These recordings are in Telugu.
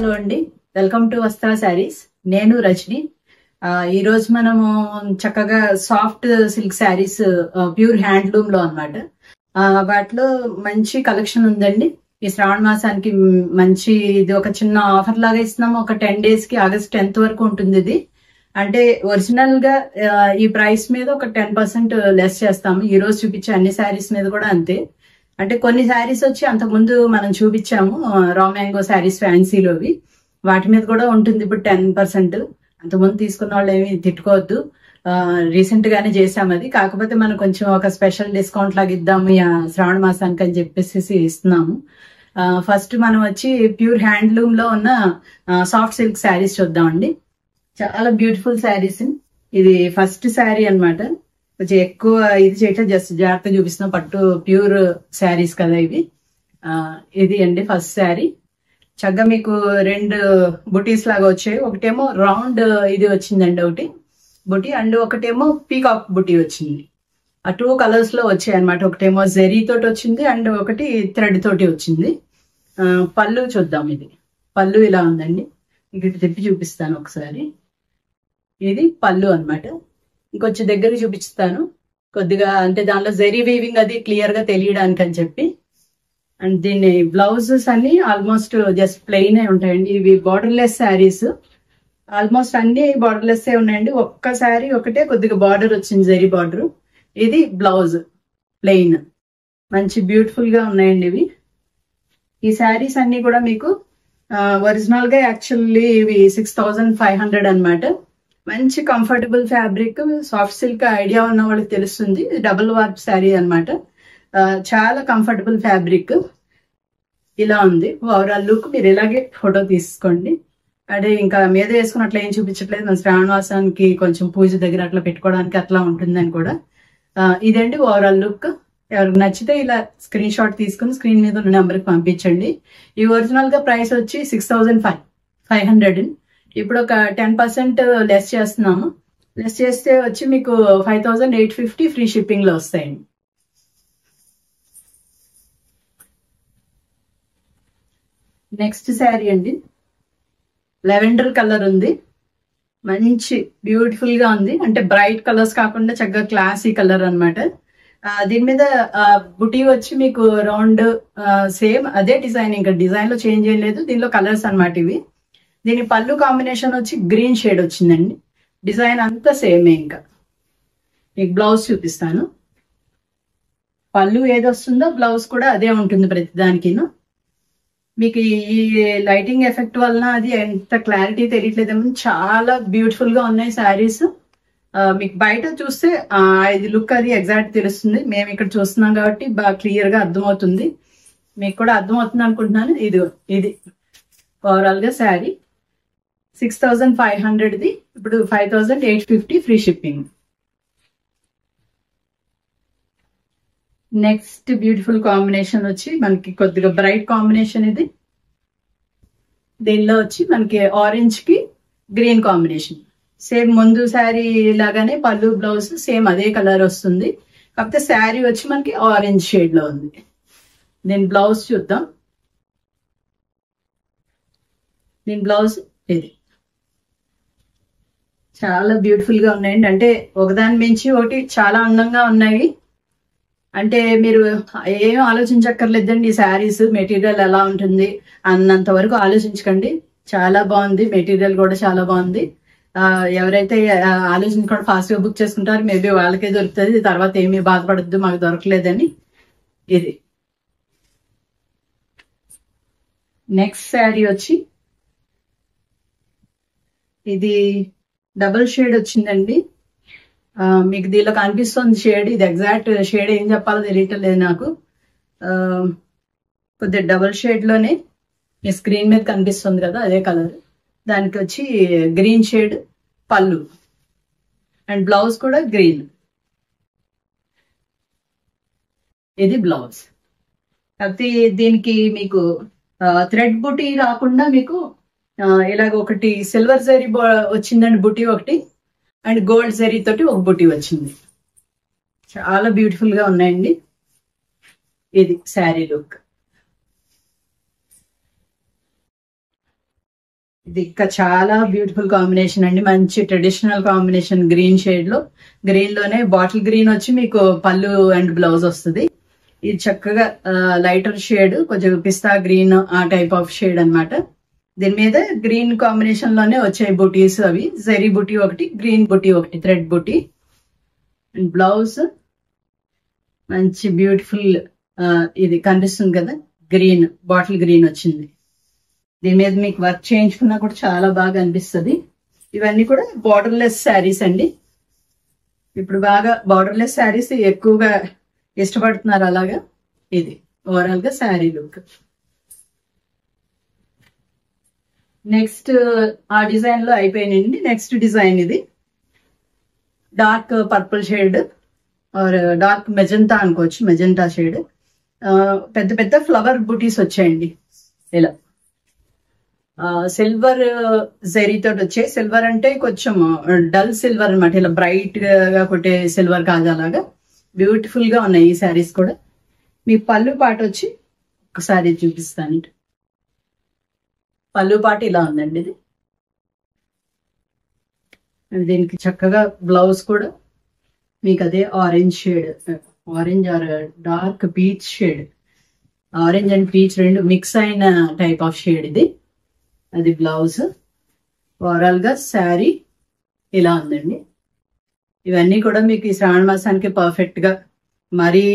హలో అండి, వెల్కమ్ టు వస్త్ర శారీస్. నేను రజని. ఈ రోజు మనము చక్కగా soft silk saris pure handloom లో అన్నమాట. వాటిలో మంచి కలెక్షన్ ఉందండి. ఈ శ్రావణ మాసానికి మంచి ఇది ఒక చిన్న ఆఫర్ లాగా ఇస్తున్నాము. ఒక 10 days కి ఆగస్ట్ 10th వరకు ఉంటుంది ఇది. అంటే ఒరిజినల్ గా ఈ ప్రైస్ మీద ఒక 10% లెస్ చేస్తాము. ఈ రోజు చూపించే అన్ని శారీస్ మీద కూడా అంతే. అంటే కొన్ని శారీస్ వచ్చి అంతకుముందు మనం చూపించాము, రా మ్యాంగో శారీస్ ఫ్యాన్సీలోవి, వాటి మీద కూడా ఉంటుంది ఇప్పుడు 10%. అంతకుముందు తీసుకున్న వాళ్ళు ఏమి తిట్టుకోవద్దు, రీసెంట్ గానే చేసాము అది. కాకపోతే మనం కొంచెం ఒక స్పెషల్ డిస్కౌంట్ లాగా ఇద్దాము శ్రావణ మాసానికి అని చెప్పేసి ఇస్తున్నాము. ఫస్ట్ మనం వచ్చి ప్యూర్ హ్యాండ్లూమ్ లో ఉన్న సాఫ్ట్ సిల్క్ శారీస్ చూద్దామండి. చాలా బ్యూటిఫుల్ శారీస్. ఇది ఫస్ట్ శారీ అన్నమాట. కొంచెం ఎక్కువ ఇది చేయటం జస్ట్ జాగ్రత్త చూపిస్తున్నాం. పట్టు ప్యూర్ శారీస్ కదా ఇవి. ఇది అండి ఫస్ట్ శారీ. చక్కగా మీకు 2 బుటీస్ లాగా వచ్చాయి. ఒకటేమో రౌండ్ ఇది వచ్చిందండి, ఒకటి బుటీ, అండ్ ఒకటేమో పీకాక్ బుటీ వచ్చింది. ఆ 2 కలర్స్ లో వచ్చాయి అనమాట. ఒకటేమో జెరీ తోటి వచ్చింది అండ్ ఒకటి థ్రెడ్ తోటి వచ్చింది. పళ్ళు చూద్దాం. ఇది పళ్ళు ఇలా ఉందండి. ఇక్కడ తిప్పి చూపిస్తాను ఒకసారి. ఇది పళ్ళు అన్నమాట. ఇంకొంచెం దగ్గర చూపిస్తాను కొద్దిగా, అంటే దానిలో జెరీ వీవింగ్ అది క్లియర్ గా తెలియడానికి అని చెప్పి. అండ్ దీని బ్లౌజెస్ అన్ని ఆల్మోస్ట్ జస్ట్ ప్లెయిన్ ఉంటాయండి. ఇవి బార్డర్లెస్ శారీస్, ఆల్మోస్ట్ అన్ని బార్డర్లెస్ ఉన్నాయండి. ఒక్క శారీ ఒకటే కొద్దిగా బార్డర్ వచ్చింది, జెరీ బార్డర్. ఇది బ్లౌజ్ ప్లెయిన్. మంచి బ్యూటిఫుల్ గా ఉన్నాయండి ఇవి. ఈ శారీస్ అన్ని కూడా మీకు ఒరిజినల్ గా యాక్చువల్లీ ఇవి 6500 అన్నమాట. మంచి comfortable fabric, soft silk idea ఉన్న వాళ్ళకి తెలుస్తుంది. డబుల్ వార్ప్ శారీ అన్నమాట. చాలా కంఫర్టబుల్ ఫ్యాబ్రిక్. ఇలా ఉంది ఓవరాల్ లుక్. మీరు ఇలాగే ఫోటో తీసుకోండి. అదే ఇంకా మీద వేసుకున్నట్లు ఏం చూపించట్లేదు, మన శ్రావణ మాసానికి కొంచెం పూజ దగ్గర అట్లా పెట్టుకోవడానికి అట్లా ఉంటుందని కూడా. ఇదండి ఓవరాల్ లుక్. ఎవరికి నచ్చితే ఇలా స్క్రీన్ షాట్ తీసుకుని స్క్రీన్ మీద ఉన్న నెంబర్కి పంపించండి. ఈ ఒరిజినల్ గా ప్రైస్ వచ్చి 6500. ఇప్పుడు ఒక 10% లెస్ చేస్తున్నాము. లెస్ చేస్తే వచ్చి మీకు 5850 ఫ్రీ షిప్పింగ్ లో వస్తాయండి. నెక్స్ట్ శారీ అండి, లెవెండర్ కలర్ ఉంది. మంచి బ్యూటిఫుల్ గా ఉంది. అంటే బ్రైట్ కలర్స్ కాకుండా చక్కగా క్లాసీ కలర్ అన్నమాట. దీని మీద బుటీ వచ్చి మీకు రౌండ్ సేమ్ అదే డిజైన్, ఇంకా డిజైన్ లో చేంజ్ ఏం లేదు. దీనిలో కలర్స్ అన్నమాట ఇవి. దీని పళ్ళు కాంబినేషన్ వచ్చి గ్రీన్ షేడ్ వచ్చిందండి. డిజైన్ అంతా సేమే. ఇంకా మీకు బ్లౌజ్ చూపిస్తాను. పళ్ళు ఏది వస్తుందో బ్లౌజ్ కూడా అదే ఉంటుంది ప్రతి దానికిను. మీకు ఈ లైటింగ్ ఎఫెక్ట్ వలన అది ఎంత క్లారిటీ తెలియట్లేదేమో, చాలా బ్యూటిఫుల్ గా ఉన్నాయి శారీస్. మీకు బయట చూస్తే ఇది లుక్ అది ఎగ్జాక్ట్ తెలుస్తుంది. మేము ఇక్కడ చూస్తున్నాం కాబట్టి బాగా క్లియర్ గా అర్థమవుతుంది. మీకు కూడా అర్థమవుతుంది అనుకుంటున్నాను. ఇది ఓవరాల్ గా శారీ 6500ది. ఇప్పుడు 5850 free shipping. Next beautiful combination వచ్చి మనకి కొద్దిగా బ్రైట్ కాంబినేషన్ ఇది. దీనిలో వచ్చి మనకి ఆరెంజ్ కి గ్రీన్ కాంబినేషన్. సేమ్ ముందు శారీ లాగానే పళ్ళు బ్లౌజ్ సేమ్ అదే కలర్ వస్తుంది. కాకపోతే శారీ వచ్చి మనకి ఆరెంజ్ షేడ్ లో ఉంది. దీని బ్లౌజ్ చూద్దాం. దీని బ్లౌజ్ ఇది. చాలా బ్యూటిఫుల్ గా ఉన్నాయండి. అంటే ఒకదాని మించి ఒకటి చాలా అందంగా ఉన్నాయి. అంటే మీరు ఏం ఆలోచించక్కర్లేదండి. ఈ శారీస్ మెటీరియల్ ఎలా ఉంటుంది అన్నంత వరకు ఆలోచించకండి. చాలా బాగుంది, మెటీరియల్ కూడా చాలా బాగుంది. ఎవరైతే ఆలోచించుకోవడం ఫాస్ట్ గా బుక్ చేసుకుంటారో మేబీ వాళ్ళకే దొరుకుతుంది. తర్వాత ఏమీ బాధపడద్దు మాకు దొరకలేదని. ఇది నెక్స్ట్ శారీ వచ్చి ఇది డబుల్ షేడ్ వచ్చిందండి. మీకు దీనిలో కనిపిస్తుంది షేడ్. ఇది ఎగ్జాక్ట్ షేడ్ ఏం చెప్పాలో తెలియట్లేదు నాకు. కొద్దిగా డబుల్ షేడ్ లోనే మీ స్క్రీన్ మీద కనిపిస్తుంది కదా, అదే కలర్. దానికి వచ్చి గ్రీన్ షేడ్ పళ్ళు అండ్ బ్లౌజ్ కూడా గ్రీన్. ఇది బ్లౌజ్. కాకపోతే దీనికి మీకు థ్రెడ్ బుటీ రాకుండా మీకు ఇలాగ ఒకటి సిల్వర్ జరీ వచ్చిందండి బుటీ ఒకటి, అండ్ గోల్డ్ జరీ తోటి ఒక బుటీ వచ్చింది. చాలా బ్యూటిఫుల్ గా ఉన్నాయండి. ఇది శారీ లుక్. ఇది ఇంకా చాలా బ్యూటిఫుల్ కాంబినేషన్ అండి. మంచి ట్రెడిషనల్ కాంబినేషన్ గ్రీన్ షేడ్ లో, గ్రీన్ లోనే బాటిల్ గ్రీన్ వచ్చి మీకు పళ్ళు అండ్ బ్లౌజ్ వస్తుంది. ఇది చక్కగా లైటర్ షేడ్, కొంచెం పిస్తా గ్రీన్ ఆ టైప్ ఆఫ్ షేడ్ అన్నమాట. దీని మీద గ్రీన్ కాంబినేషన్ లోనే వచ్చాయి బుటీస్. అవి జరీ బుటీ ఒకటి, గ్రీన్ బుటీ ఒకటి, థ్రెడ్ బుటీ. అండ్ బ్లౌజ్ మంచి బ్యూటిఫుల్ ఇది కనిపిస్తుంది కదా, గ్రీన్, బాటిల్ గ్రీన్ వచ్చింది. దీని మీద మీకు వర్క్ చేయించుకున్నా కూడా చాలా బాగా అనిపిస్తుంది. ఇవన్నీ కూడా బార్డర్లెస్ శారీస్ అండి. ఇప్పుడు బాగా బార్డర్లెస్ శారీస్ ఎక్కువగా ఇష్టపడుతున్నారు. అలాగా ఇది ఓవరాల్ గా శారీ లుక్. నెక్స్ట్ ఆ డిజైన్ లో అయిపోయినండి. నెక్స్ట్ డిజైన్ ఇది dark purple shade or dark magenta అనుకోవచ్చు, మెజెంటా షేడ్. పెద్ద పెద్ద ఫ్లవర్ బుటీస్ వచ్చాయండి. ఇలా సిల్వర్ జరీ తోటి వచ్చాయి. సిల్వర్ అంటే కొంచెం డల్ సిల్వర్ అనమాట, ఇలా బ్రైట్ గా కొట్టే సిల్వర్ కాదు. అలాగా బ్యూటిఫుల్ గా ఉన్నాయి ఈ శారీస్ కూడా. మీ పళ్ళు పాట వచ్చి ఒకసారి చూపిస్తాను. పళ్ళు పాట ఇలా ఉందండి. ఇది దీనికి చక్కగా బ్లౌజ్ కూడా మీకు అదే orange shade, orange or dark peach shade, orange and peach రెండు మిక్స్ అయిన టైప్ ఆఫ్ షేడ్ ఇది. అది బ్లౌజ్. ఓవరాల్ గా శారీ ఇలా ఉందండి. ఇవన్నీ కూడా మీకు ఈ శ్రావణ మాసానికి పర్ఫెక్ట్ గా, మరీ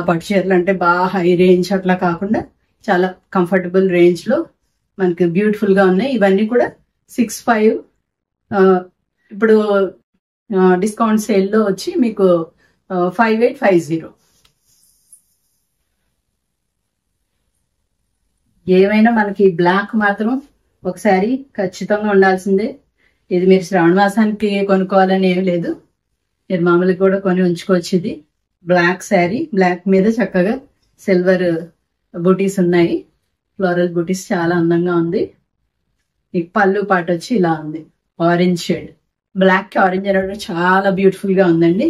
పట్టు చీరలు అంటే బాగా హై రేంజ్ అట్లా కాకుండా చాలా కంఫర్టబుల్ రేంజ్ లో మనకి బ్యూటిఫుల్ గా ఉన్నాయి. ఇవన్నీ కూడా 6,500. ఇప్పుడు డిస్కౌంట్ సేల్ లో వచ్చి మీకు 5,850. ఏమైనా మనకి బ్లాక్ మాత్రం ఒకసారి ఖచ్చితంగా ఉండాల్సిందే. ఇది మీరు శ్రావణ మాసానికి కొనుక్కోవాలని ఏమి లేదు, మీరు మామూలుగా కూడా కొని ఉంచుకోవచ్చు. ఇది బ్లాక్ శారీ, బ్లాక్ మీద చక్కగా సిల్వర్ బూటీస్ ఉన్నాయి, ఫ్లోరల్ బూటీస్, చాలా అందంగా ఉంది. ఈ పళ్ళు పాట వచ్చి ఇలా ఉంది, ఆరెంజ్ షేడ్. బ్లాక్ కి ఆరెంజ్ అనేది చాలా బ్యూటిఫుల్ గా ఉందండి.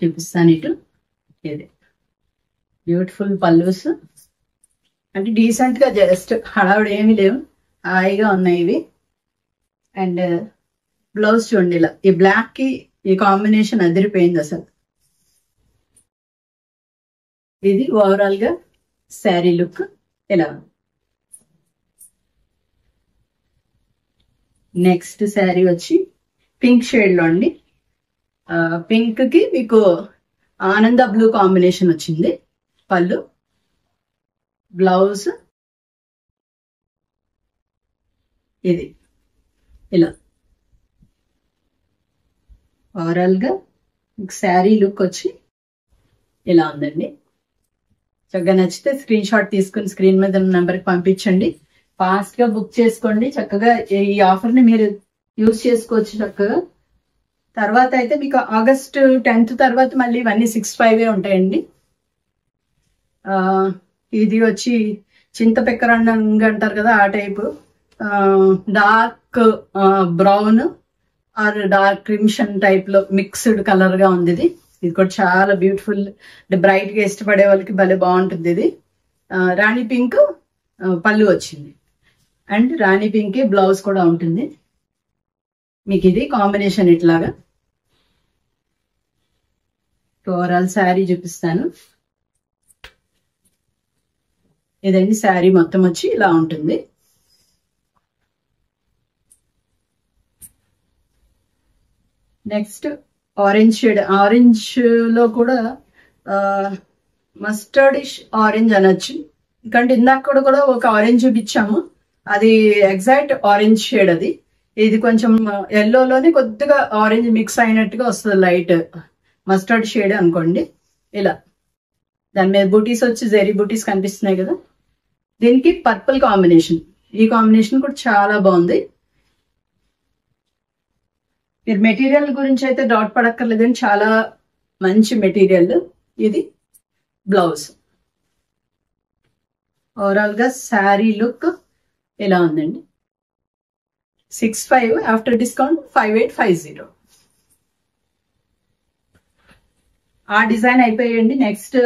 చూపిస్తాను ఇటు. ఇది బ్యూటిఫుల్ పల్లూస్ అంటే డీసెంట్ గా, జస్ట్ హడావుడు ఏమీ లేవు, హాయిగా ఉన్నాయి ఇవి. అండ్ బ్లౌజ్ చూడండి ఇలా, ఈ బ్లాక్ కి ఈ కాంబినేషన్ అదిరిపోయింది అసలు. ఇది ఓవరాల్ గా శారీ లుక్ ఇలా. నెక్స్ట్ శారీ వచ్చి పింక్ షేడ్ లో అండి. పింక్ కి మీకు ఆనంద బ్లూ కాంబినేషన్ వచ్చింది. పళ్ళు, బ్లౌజ్ ఇది ఇలా. ఓవరాల్ గా శారీ లుక్ వచ్చి ఇలా ఉందండి. చక్కగా నచ్చితే స్క్రీన్ షాట్ తీసుకుని స్క్రీన్ మీద ఉన్న నెంబర్కి పంపించండి. ఫాస్ట్ గా బుక్ చేసుకోండి. చక్కగా ఈ ఆఫర్ ని మీరు యూజ్ చేసుకోవచ్చు చక్కగా. తర్వాత అయితే మీకు ఆగస్ట్ 10th తర్వాత మళ్ళీ ఇవన్నీ 6,500 ఉంటాయండి. ఇది వచ్చి చింతపెక్కరంగ అంటారు కదా, ఆ type dark brown or dark crimson type లో మిక్స్డ్ కలర్ గా ఉంది. ఇది కూడా చాలా బ్యూటిఫుల్, బ్రైట్ గా ఇష్టపడే వాళ్ళకి భలే బాగుంటుంది. ఇది రాణి పింక్ పళ్ళు వచ్చింది, అండ్ రాణి పింక్ బ్లౌజ్ కూడా ఉంటుంది. మీకు ఇది కాంబినేషన్ ఇట్లాగా. ఓవరాల్ శారీ చూపిస్తాను. ఇదండి శారీ మొత్తం వచ్చి ఇలా ఉంటుంది. Next orange shade. ఆరెంజ్ లో కూడా మస్టర్డిష్ ఆరెంజ్ అనొచ్చు, ఎందుకంటే ఇందాక కూడా ఒక ఆరెంజ్ చూపించాము, అది ఎగ్జాక్ట్ ఆరెంజ్ షేడ్. అది ఇది కొంచెం ఎల్లోలోనే కొద్దిగా ఆరెంజ్ మిక్స్ అయినట్టుగా వస్తుంది, లైట్ మస్టర్డ్ షేడ్ అనుకోండి. ఇలా దాని మీద బూటీస్ వచ్చి జెరీ బూటీస్ కనిపిస్తున్నాయి కదా. దీనికి పర్పుల్ కాంబినేషన్, ఈ కాంబినేషన్ కూడా చాలా బాగుంది. మీరు మెటీరియల్ గురించి అయితే డౌట్ పడక్కర్లేదండి, చాలా మంచి మెటీరియల్. ఇది బ్లౌజ్. ఓవరాల్ గా శారీ లుక్ ఇలా ఉందండి. 6,500, ఆఫ్టర్ డిస్కౌంట్ 5,850. ఆ డిజైన్ అయిపోయండి. నెక్స్ట్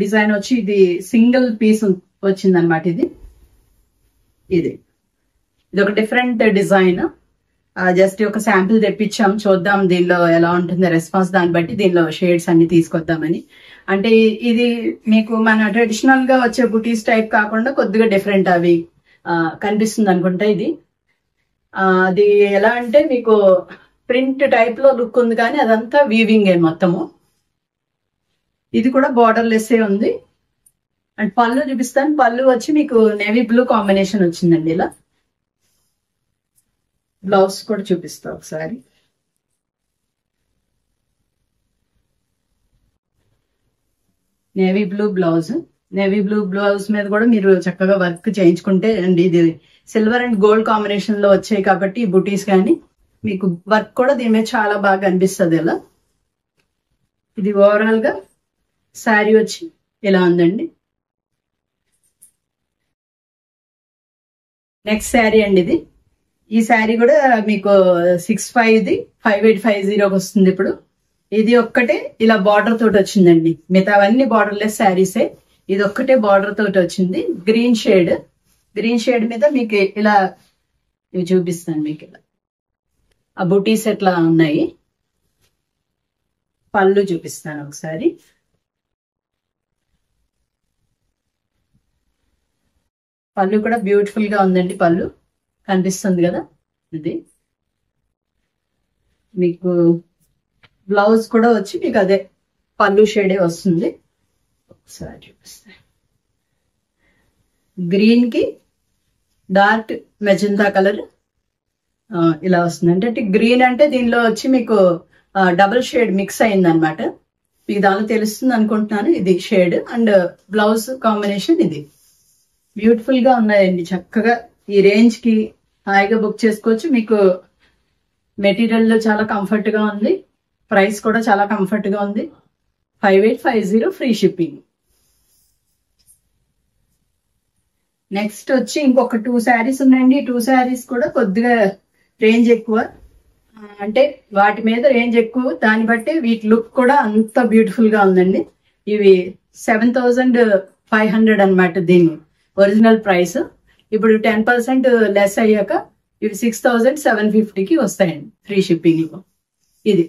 డిజైన్ వచ్చి ఇది సింగిల్ పీస్ వచ్చింది అనమాట. ఇది ఇది ఒక డిఫరెంట్ డిజైన్. జస్ట్ ఒక శాంపిల్ తెప్పించాం, చూద్దాం దీనిలో ఎలా ఉంటుంది రెస్పాన్స్, దాన్ని బట్టి దీనిలో షేడ్స్ అన్ని తీసుకొద్దామని. అంటే ఇది మీకు మన ట్రెడిషనల్ గా వచ్చే బుటీస్ టైప్ కాకుండా కొద్దిగా డిఫరెంట్ అవి కనిపిస్తుంది అనుకుంటా. ఇది అది ఎలా అంటే మీకు ప్రింట్ టైప్ లో లుక్ ఉంది, కానీ అదంతా వీవింగ్ మొత్తము. ఇది కూడా బార్డర్ లెస్ ఉంది. అండ్ పళ్ళు చూపిస్తాను. పళ్ళు వచ్చి మీకు నేవీ బ్లూ కాంబినేషన్ వచ్చిందండి. ఇలా బ్లౌజ్ కూడా చూపిస్తా ఒకసారి. Navy blue blouse. Navy blue blouse మీద కూడా మీరు చక్కగా వర్క్ చేయించుకుంటే, అండ్ ఇది సిల్వర్ అండ్ గోల్డ్ కాంబినేషన్ లో వచ్చాయి కాబట్టి ఈ బుటీస్ కానీ మీకు వర్క్ కూడా దీని మీద చాలా బాగా అనిపిస్తుంది. ఇలా ఇది ఓవరాల్ గా శారీ వచ్చి ఇలా ఉందండి. నెక్స్ట్ శారీ అండి ఇది. ఈ శారీ కూడా మీకు 65 5850 వస్తుంది. ఇప్పుడు ఇది ఒక్కటే ఇలా బార్డర్ తోటి వచ్చిందండి. మిగతావన్నీ బార్డర్లెస్ శారీసే. ఇది ఒక్కటే బార్డర్ తోటి వచ్చింది. గ్రీన్ షేడ్ మీద మీకు ఇలా ఇవి చూపిస్తాను. మీకు ఇలా ఆ బుటీస్ ఎట్లా ఉన్నాయి. పళ్ళు చూపిస్తాను ఒకసారి. పళ్ళు కూడా బ్యూటిఫుల్ గా ఉందండి. పళ్ళు కనిపిస్తుంది కదా. ఇది మీకు బ్లౌజ్ కూడా వచ్చి మీకు అదే పళ్ళు షేడే వస్తుంది. ఒకసారి చూపిస్తాను. గ్రీన్ కి డార్క్ మెజంతా కలర్ ఇలా వస్తుంది. అంటే గ్రీన్ అంటే దీనిలో వచ్చి మీకు డబుల్ షేడ్ మిక్స్ అయింది అనమాట. మీకు దానిలో తెలుస్తుంది అనుకుంటున్నాను. ఇది షేడ్ అండ్ బ్లౌజ్ కాంబినేషన్ ఇది. బ్యూటిఫుల్ గా ఉన్నాయండి. చక్కగా ఈ రేంజ్ కి హాయిగా బుక్ చేసుకోవచ్చు. మీకు మెటీరియల్ చాలా కంఫర్ట్ గా ఉంది. ప్రైస్ కూడా చాలా కంఫర్ట్ గా ఉంది. 5850 ఫ్రీ షిప్పింగ్. నెక్స్ట్ వచ్చి ఇంకొక 2 శారీస్ ఉన్నాయండి. 2 శారీస్ కూడా కొద్దిగా రేంజ్ ఎక్కువ, అంటే వాటి మీద రేంజ్ ఎక్కువ, దాన్ని బట్టి వీటి లుక్ కూడా అంత బ్యూటిఫుల్ గా ఉందండి. ఇవి 7500 అనమాట దీని ఒరిజినల్ ప్రైస్. ఇప్పుడు 10% లెస్ అయ్యాక ఇవి 6750కి వస్తాయండి ఫ్రీ షిప్పింగ్ లో. ఇది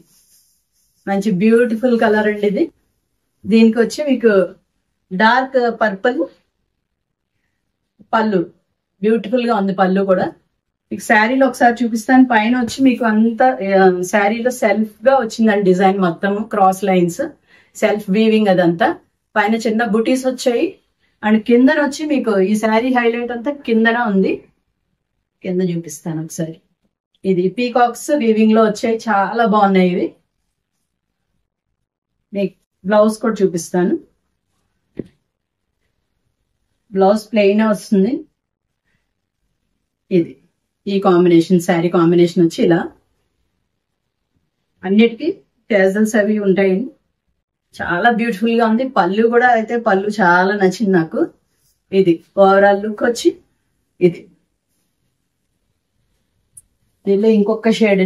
మంచి బ్యూటిఫుల్ కలర్ అండి ఇది. దీనికి వచ్చి మీకు డార్క్ పర్పుల్ పళ్ళు, బ్యూటిఫుల్ గా ఉంది పళ్ళు కూడా. మీకు శారీలో ఒకసారి చూపిస్తాను. పైన వచ్చి మీకు అంతా శారీలో సెల్ఫ్ గా వచ్చిందండి డిజైన్ మొత్తము, క్రాస్ లైన్స్, సెల్ఫ్ వీవింగ్ అదంతా. పైన చిన్న బుటీస్ వచ్చాయి. అండ్ కిందన వచ్చి మీకు ఈ శారీ హైలైట్ అంతా కిందన ఉంది. కింద చూపిస్తాను ఒకసారి. ఇది పీకాక్స్ వీవింగ్ లో వచ్చాయి, చాలా బాగున్నాయి ఇవి. మీకు బ్లౌజ్ కూడా చూపిస్తాను. బ్లౌజ్ ప్లెయిన్ వస్తుంది. ఇది ఈ కాంబినేషన్, శారీ కాంబినేషన్ వచ్చి ఇలా. అన్నిటికీ టేజల్స్ అవి ఉంటాయండి. చాలా బ్యూటిఫుల్ గా ఉంది. పళ్ళు కూడా అయితే పళ్ళు చాలా నచ్చింది నాకు. ఇది ఓవరాల్ లుక్ వచ్చి ఇది. దీనిలో ఇంకొక షేడ్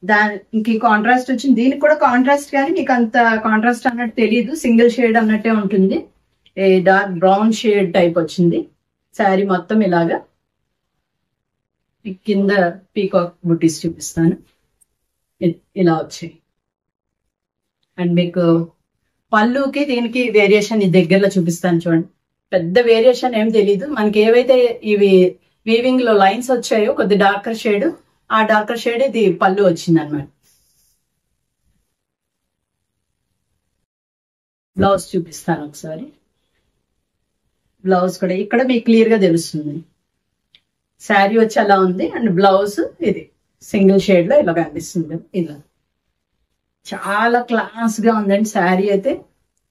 దానికి కాంట్రాస్ట్ వచ్చింది. దీనికి కూడా కాంట్రాస్ట్, కానీ మీకు అంత కాంట్రాస్ట్ అన్నట్టు తెలియదు, సింగిల్ షేడ్ అన్నట్టే ఉంటుంది. డార్క్ బ్రౌన్ షేడ్ టైప్ వచ్చింది శారీ మొత్తం ఇలాగా. కింద పీకాక్ బుటీస్ చూపిస్తాను. ఇలా వచ్చాయి. అండ్ మీకు పళ్ళుకి దీనికి వేరియేషన్ ఈ దగ్గరలో చూపిస్తాను చూడండి. పెద్ద వేరియేషన్ ఏం తెలీదు మనకి. ఏవైతే ఇవి వీవింగ్ లో లైన్స్ వచ్చాయో కొద్ది డార్కర్ షేడ్, ఆ డార్కర్ షేడ్ ఇది పళ్ళు వచ్చింది అనమాట. బ్లౌజ్ చూపిస్తాను ఒకసారి. బ్లౌజ్ కూడా ఇక్కడ మీకు క్లియర్ గా తెలుస్తుంది. శారీ వచ్చి అలా ఉంది అండ్ బ్లౌజ్ ఇది సింగిల్ షేడ్ లో ఇలా కనిపిస్తుంది. ఇలా చాలా క్లాస్ గా ఉందండి. శారీ అయితే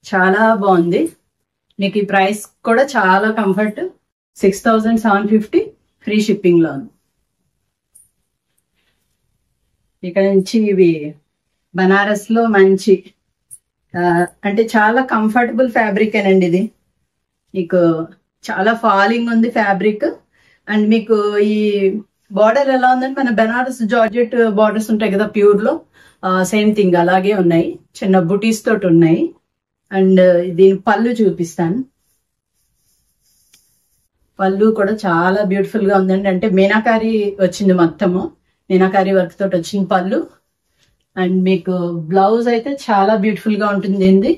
చాలా బాగుంది. మీకు ఈ ప్రైస్ కూడా చాలా కంఫర్ట్. 6750 ఫ్రీ షిప్పింగ్ లో ఉంది. ఇక్కడ నుంచి ఇవి బనారస్ లో మంచి అంటే చాలా కంఫర్టబుల్ ఫ్యాబ్రిక్ ఏనండి ఇది. మీకు చాలా ఫాలింగ్ ఉంది ఫ్యాబ్రిక్. అండ్ మీకు ఈ బార్డర్ ఎలా ఉందంటే మన బనారస్ జార్జెట్ బార్డర్స్ ఉంటాయి కదా ప్యూర్ లో, సేమ్ థింగ్ అలాగే ఉన్నాయి. చిన్న బుటీస్ తోటి ఉన్నాయి. అండ్ దీని పళ్ళు చూపిస్తాను. పళ్ళు కూడా చాలా బ్యూటిఫుల్ గా ఉందండి. అంటే మీనాకారి వచ్చింది, మొత్తము మీనాకారి వర్క్ తోటి వచ్చింది పళ్ళు. అండ్ మీకు బ్లౌజ్ అయితే చాలా బ్యూటిఫుల్ గా ఉంటుంది ఏంది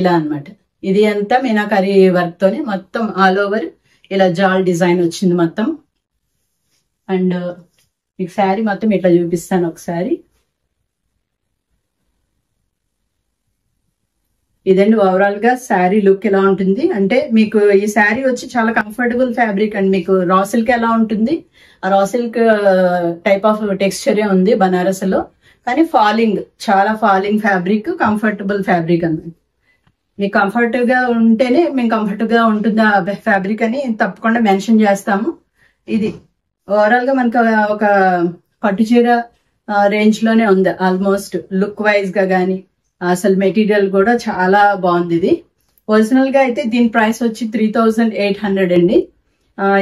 ఇలా అన్నమాట. ఇది అంతా మీనాకారి వర్క్ తోనే మొత్తం ఆల్ ఓవర్ ఇలా జాల్ డిజైన్ వచ్చింది మొత్తం. అండ్ మీకు శారీ మొత్తం ఇట్లా చూపిస్తాను ఒకసారి. ఇదండి ఓవరాల్ గా శారీ లుక్ ఎలా ఉంటుంది అంటే, మీకు ఈ శారీ వచ్చి చాలా కంఫర్టబుల్ ఫ్యాబ్రిక్ అండి. మీకు రా సిల్క్ ఎలా ఉంటుంది, ఆ రా సిల్క్ టైప్ ఆఫ్ టెక్స్చరే ఉంది బనారస్ లో, కానీ ఫాలింగ్, చాలా ఫాలింగ్ ఫ్యాబ్రిక్, కంఫర్టబుల్ ఫ్యాబ్రిక్ అన్నమాట. మీకు కంఫర్ట్ గా ఉంటేనే మేము కంఫర్ట్ గా ఉంటుంది ఆ ఫ్యాబ్రిక్ అని తప్పకుండా మెన్షన్ చేస్తాము. ఇది ఓవరాల్ గా మనకు ఒక పట్టు చీర రేంజ్ లోనే ఉంది ఆల్మోస్ట్, లుక్ వైజ్ గా గానీ అసలు మెటీరియల్ కూడా చాలా బాగుంది. ఇది ఒరిజినల్ గా అయితే దీని ప్రైస్ వచ్చి 3800 అండి.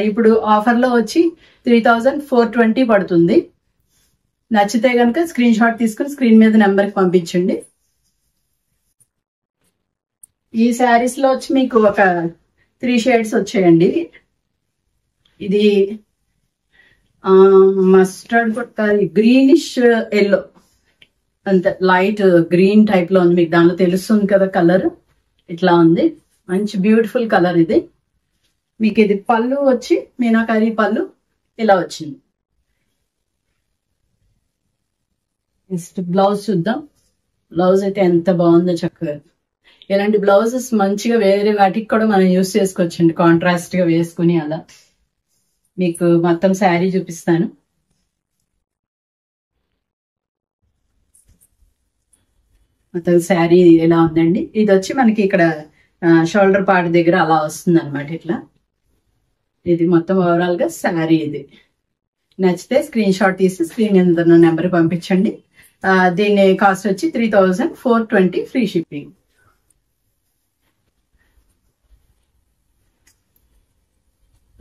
ఇప్పుడు ఆఫర్ లో వచ్చి 3420 పడుతుంది. నచ్చితే కనుక స్క్రీన్ షాట్ తీసుకుని స్క్రీన్ మీద నెంబర్ కి పంపించండి. ఈ శారీస్ లో వచ్చి మీకు ఒక 3 షేడ్స్ వచ్చాయండి. ఇది మస్టర్డ్, గ్రీనిష్ ఎల్లో, అంత లైట్ గ్రీన్ టైప్ లో ఉంది. మీకు దానిలో తెలుస్తుంది కదా కలర్, ఇట్లా ఉంది. మంచి బ్యూటిఫుల్ కలర్ ఇది. మీకు ఇది పళ్ళు వచ్చి మీనాకారి పళ్ళు ఇలా వచ్చింది. నెక్స్ట్ బ్లౌజ్ చూద్దాం. బ్లౌజ్ అయితే ఎంత బాగుందో చక్కగా. ఇలాంటి బ్లౌజెస్ మంచిగా వేరే వాటికి కూడా మనం యూస్ చేసుకోవచ్చండి, కాంట్రాస్ట్ గా వేసుకుని. అలా మీకు మొత్తం శారీ చూపిస్తాను. మొత్తం శారీ ఎలా ఉందండి. ఇది వచ్చి మనకి ఇక్కడ షోల్డర్ పార్ట్ దగ్గర అలా వస్తుంది అనమాట ఇట్లా. ఇది మొత్తం ఓవరాల్ గా శారీ. ఇది నచ్చితే స్క్రీన్ షాట్ తీసి స్క్రీన్ మీద నెంబర్ పంపించండి. దీని కాస్ట్ వచ్చి 3420 ఫ్రీ షిప్పింగ్.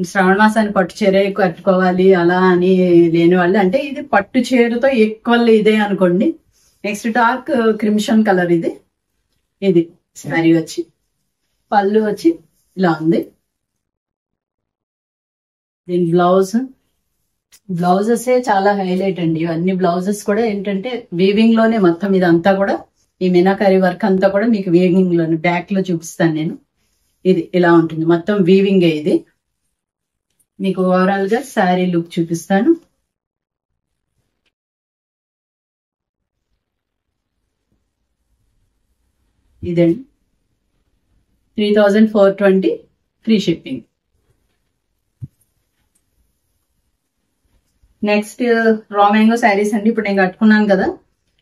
శ్రావణ మాసాన్ని పట్టు చీర కట్టుకోవాలి అలా అని లేని వాళ్ళు, అంటే ఇది పట్టు చీరతో ఈక్వల్ ఇదే అనుకోండి. నెక్స్ట్ డార్క్ క్రిమిషన్ కలర్ ఇది. ఇది శారీ వచ్చి పళ్ళు వచ్చి ఇలా ఉంది. దీని బ్లౌజెస్ చాలా హైలైట్ అండి. ఇవన్నీ బ్లౌజెస్ కూడా ఏంటంటే వీవింగ్ లోనే మొత్తం ఇదంతా కూడా, ఈ మీనాకారి వర్క్ అంతా కూడా మీకు వీవింగ్ లోనే. బ్యాక్ లో చూపిస్తాను నేను. ఇది ఇలా ఉంటుంది మొత్తం వీవింగ్. ఇది మీకు ఓవరాల్ గా శారీ లుక్ చూపిస్తాను. ఇదండి 3420 free shipping. Next raw mango saris అండి. ఇప్పుడు నేను కట్టుకున్నాను కదా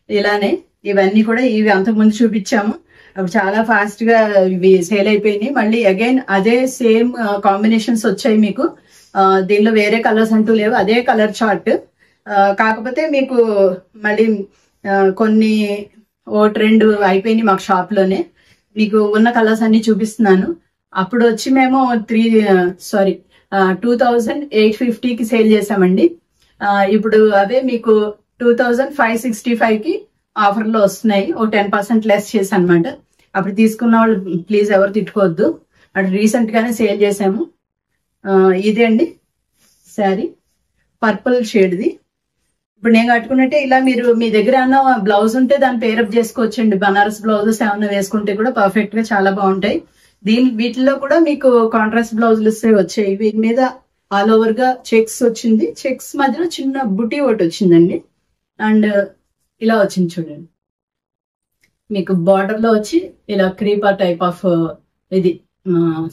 ఇలానే, ఇవన్నీ కూడా ఇవి అంతకుముందు చూపించాము. అవి చాలా ఫాస్ట్ గా ఇవి సేల్ అయిపోయినాయి. మళ్ళీ అగైన్ అదే సేమ్ కాంబినేషన్స్ వచ్చాయి మీకు. దీనిలో వేరే కలర్స్ అంటూ లేవు, అదే కలర్ చార్ట్. కాకపోతే మీకు మళ్ళీ కొన్ని ట్రెండ్ అయిపోయినాయి మాకు షాప్ లోనే. మీకు ఉన్న కలర్స్ అన్ని చూపిస్తున్నాను. అప్పుడు వచ్చి మేము 2850కి సేల్ చేసామండి. ఇప్పుడు అదే మీకు 2565 కి ఆఫర్ లో వస్తున్నాయి. ఓ 10% లెస్ చేసి అనమాట. అప్పుడు తీసుకున్న వాళ్ళు ప్లీజ్ ఎవరు తిట్టుకోవద్దు, అటు రీసెంట్ గానే సేల్ చేసాము. ఇదే అండి శారీ, పర్పుల్ షేడ్ది. ఇప్పుడు నేను కట్టుకున్నట్టే ఇలా మీరు మీ దగ్గర ఏమన్నా బ్లౌజ్ ఉంటే దాన్ని పేరప్ చేసుకోవచ్చండి. బనారస్ బ్లౌజెస్ ఏమన్నా వేసుకుంటే కూడా పర్ఫెక్ట్ గా చాలా బాగుంటాయి. వీటిల్లో కూడా మీకు కాంట్రాస్ట్ బ్లౌజులు వచ్చాయి. వీటి మీద ఆల్ ఓవర్ గా చెక్స్ వచ్చింది. చెక్స్ మధ్యలో చిన్న బుటీ ఒకటి వచ్చిందండి. అండ్ ఇలా వచ్చింది చూడండి. మీకు బార్డర్ లో వచ్చి ఇలా క్రీపర్ టైప్ ఆఫ్ ఇది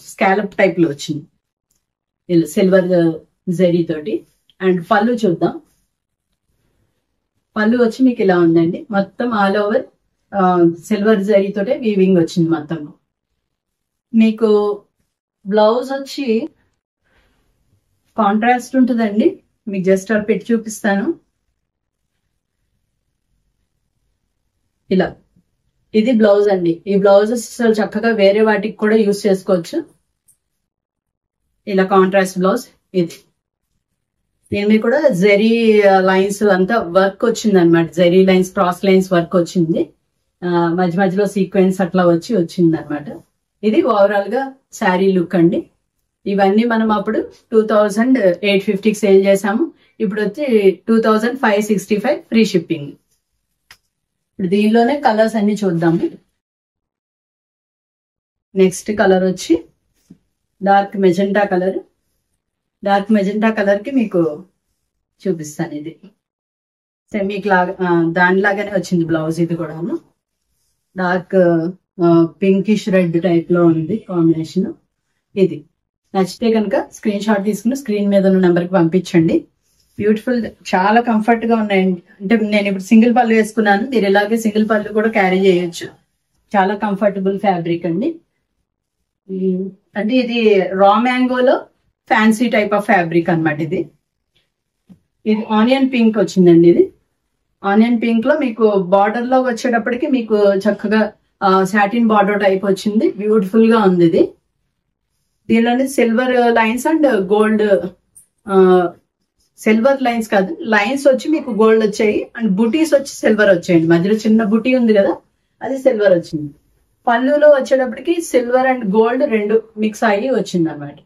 స్కాలప్ టైప్ లో వచ్చింది, ఇలా సిల్వర్ జరీ తోటి. అండ్ పళ్ళు చూద్దాం. పళ్ళు వచ్చి మీకు ఇలా ఉందండి. మొత్తం ఆల్ ఓవర్ సిల్వర్ జరీ తోటే వీవింగ్ వచ్చింది మొత్తం. మీకు బ్లౌజ్ వచ్చి కాంట్రాస్ట్ ఉంటుందండి. మీకు జస్ట్ అలా పెట్టి చూపిస్తాను. ఇలా ఇది బ్లౌజ్ అండి. ఈ బ్లౌజెస్ చక్కగా వేరే వాటికి కూడా యూజ్ చేసుకోవచ్చు. ఇలా కాంట్రాస్ట్ బ్లౌజ్ ఇది. దీని మీద కూడా జరీ లైన్స్ అంతా వర్క్ వచ్చింది అనమాట. Zari lines, cross lines work వచ్చింది. మధ్య మధ్యలో సీక్వెన్స్ అట్లా వచ్చింది అనమాట. ఇది ఓవరాల్ గా శారీ లుక్ అండి. ఇవన్నీ మనం అప్పుడు 2850కి సేల్ చేసాము. ఇప్పుడు వచ్చి 2565 ఫ్రీ షిప్పింగ్. ఇప్పుడు దీనిలోనే కలర్స్ అన్ని చూద్దాము. నెక్స్ట్ కలర్ వచ్చి dark magenta colour. Dark magenta colour కి మీకు చూపిస్తాను. ఇది సెమీకి లాగా దానిలాగానే వచ్చింది బ్లౌజ్. ఇది కూడా డార్క్ పింకిష్ రెడ్ టైప్ లో ఉంది కాంబినేషన్. ఇది నచ్చితే కనుక స్క్రీన్ షాట్ తీసుకుని స్క్రీన్ మీద ఉన్న నెంబర్కి పంపించండి. బ్యూటిఫుల్, చాలా కంఫర్ట్ గా ఉన్నాయండి. అంటే నేను ఇప్పుడు సింగిల్ పళ్ళు వేసుకున్నాను, మీరు ఇలాగే సింగిల్ పళ్ళు కూడా క్యారీ చేయొచ్చు. చాలా కంఫర్టబుల్ ఫ్యాబ్రిక్ అండి. అంటే ఇది రా మ్యాంగోలో ఫ్యాన్సీ టైప్ ఆఫ్ ఫ్యాబ్రిక్ అన్నమాట. ఇది ఆనియన్ పింక్ వచ్చిందండి. ఇది ఆనియన్ పింక్ లో మీకు బార్డర్ లో వచ్చేటప్పటికి మీకు చక్కగా సాటిన్ బార్డర్ టైప్ వచ్చింది. బ్యూటిఫుల్ గా ఉంది. ఇది దీనిలోనే silver lines and gold, silver lines కాదు, లైన్స్ వచ్చి మీకు గోల్డ్ వచ్చాయి అండ్ బుటీస్ వచ్చి సిల్వర్ వచ్చాయండి. మధ్యలో చిన్న బుటీ ఉంది కదా, అది సిల్వర్ వచ్చింది. పళ్ళులో వచ్చేటప్పటికి సిల్వర్ అండ్ గోల్డ్ రెండు మిక్స్ అయ్యి వచ్చింది అన్నమాట.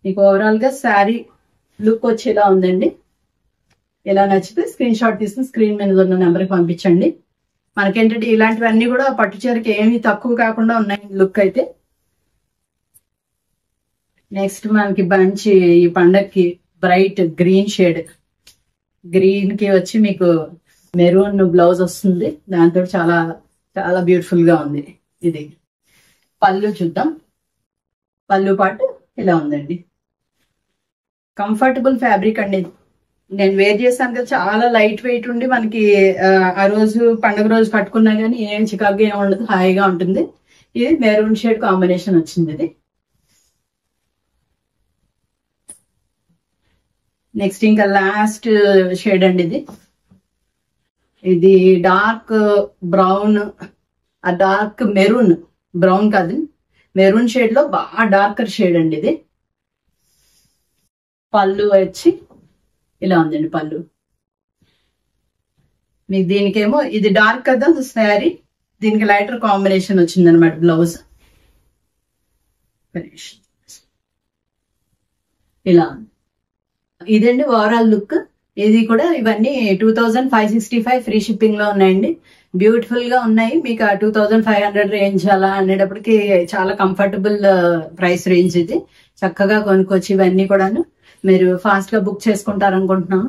మీకు ఓవరాల్ గా శారీ లుక్ వచ్చేలా ఉందండి. ఎలా నచ్చితే స్క్రీన్ షాట్ తీసుకుని స్క్రీన్ మీద ఉన్న నెంబర్కి పంపించండి. మనకేంటంటే ఇలాంటివన్నీ కూడా పట్టు చీరకి ఏమీ తక్కువ కాకుండా ఉన్నాయి లుక్ అయితే. నెక్స్ట్ మనకి మంచి ఈ పండక్కి బ్రైట్ గ్రీన్ షేడ్, గ్రీన్ కి వచ్చి మీకు మెరూన్ బ్లౌజ్ వస్తుంది. దాంతో చాలా చాలా బ్యూటిఫుల్ గా ఉంది. ఇది పళ్ళు చూద్దాం. పళ్ళు పాటు ఇలా ఉందండి. కంఫర్టబుల్ ఫ్యాబ్రిక్ అండి. నేను వేర్ చేశాను కదా, చాలా లైట్ వెయిట్ ఉండి మనకి ఆ రోజు పండుగ రోజు కట్టుకున్నా కానీ ఏం చికాకుగా ఏమి ఉండదు, హాయిగా ఉంటుంది. ఇది మెరూన్ షేడ్ కాంబినేషన్ వచ్చింది. ఇది నెక్స్ట్ ఇంకా లాస్ట్ షేడ్ అండి. ఇది డార్క్ బ్రౌన్, ఆ డార్క్ మెరూన్, బ్రౌన్ కాదు మెరూన్ షేడ్ లో బాగా డార్కర్ షేడ్ అండి. ఇది పళ్ళు వచ్చి ఇలా ఉందండి. పళ్ళు మీకు దీనికేమో ఇది డార్క్ కదా శారీ, దీనికి లైటర్ కాంబినేషన్ వచ్చింది అనమాట బ్లౌజ్. ఇలా ఇదండి ఓవరాల్ లుక్. ఇది కూడా ఇవన్నీ 2565 ఫ్రీ షిప్పింగ్ లో ఉన్నాయండి. బ్యూటిఫుల్ గా ఉన్నాయి. మీకు 2500 రేంజ్ అలా అనేటప్పటికి చాలా కంఫర్టబుల్ ప్రైస్ రేంజ్. ఇది చక్కగా కొనుక్కొచ్చి ఇవన్నీ కూడాను మీరు ఫాస్ట్ గా బుక్ చేసుకుంటారనుకుంటున్నాము.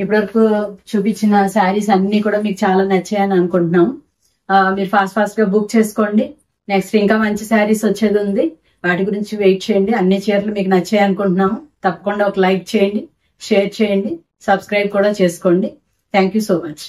ఇప్పటివరకు చూపించిన శారీస్ అన్ని కూడా మీకు చాలా నచ్చాయని అనుకుంటున్నాము. మీరు ఫాస్ట్ గా బుక్ చేసుకోండి. నెక్స్ట్ ఇంకా మంచి శారీస్ వచ్చేది ఉంది, వాటి గురించి వెయిట్ చేయండి. అన్ని చీరలు మీకు నచ్చాయి అనుకుంటున్నాము. తప్పకుండా ఒక లైక్ చేయండి, షేర్ చేయండి, సబ్స్క్రైబ్ కూడా చేసుకోండి. Thank you so much.